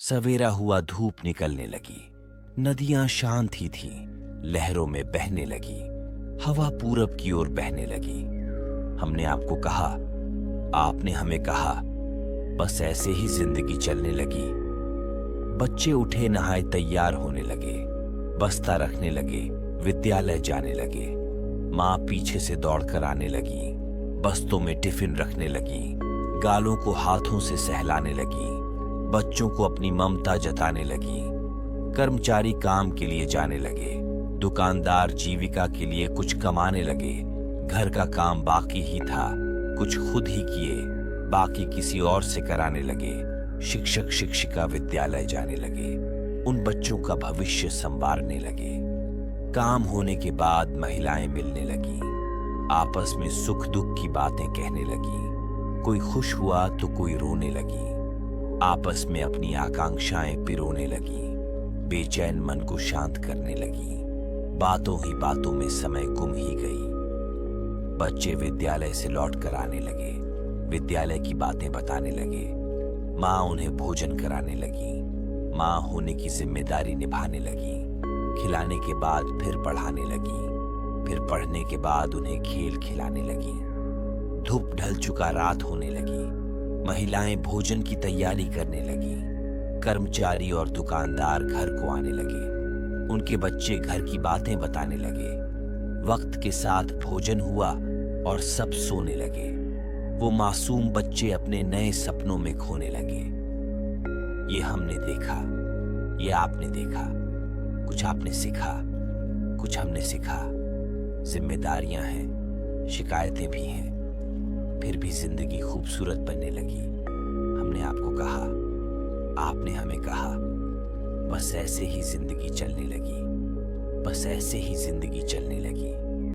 सवेरा हुआ, धूप निकलने लगी। नदियां शांत ही थीं, लहरों में बहने लगी। हवा पूरब की ओर बहने लगी। हमने आपको कहा, आपने हमें कहा, बस ऐसे ही जिंदगी चलने लगी। बच्चे उठे, नहाए, तैयार होने लगे, बस्ता रखने लगे, विद्यालय जाने लगे। माँ पीछे से दौड़कर आने लगी, बस्तों में टिफिन रखने लगी, गालों को हाथों से सहलाने लगी, बच्चों को अपनी ममता जताने लगी। कर्मचारी काम के लिए जाने लगे, दुकानदार जीविका के लिए कुछ कमाने लगे। घर का काम बाकी ही था, कुछ खुद ही किए, बाकी किसी और से कराने लगे। शिक्षक शिक्षिका विद्यालय जाने लगे, उन बच्चों का भविष्य संवारने लगे। काम होने के बाद महिलाएं मिलने लगी, आपस में सुख दुख की बातें कहने लगी। कोई खुश हुआ तो कोई रोने लगी, आपस में अपनी आकांक्षाएं पिरोने लगी। बेचैन मन को शांत करने लगी। बातों ही बातों में समय गुम ही गई। बच्चे विद्यालय से लौट कर आने लगे, विद्यालय की बातें बताने लगे। माँ उन्हें भोजन कराने लगी, माँ होने की जिम्मेदारी निभाने लगी। खिलाने के बाद फिर पढ़ाने लगी, फिर पढ़ने के बाद उन्हें खेल खिलाने लगी। धूप ढल चुका, रात होने लगी। महिलाएं भोजन की तैयारी करने लगी। कर्मचारी और दुकानदार घर को आने लगे, उनके बच्चे घर की बातें बताने लगे। वक्त के साथ भोजन हुआ और सब सोने लगे। वो मासूम बच्चे अपने नए सपनों में खोने लगे। ये हमने देखा, ये आपने देखा, कुछ आपने सीखा, कुछ हमने सीखा। जिम्मेदारियां हैं, शिकायतें भी हैं, फिर भी जिंदगी खूबसूरत बनने लगी। हमने आपको कहा, आपने हमें कहा, बस ऐसे ही जिंदगी चलने लगी, बस ऐसे ही जिंदगी चलने लगी।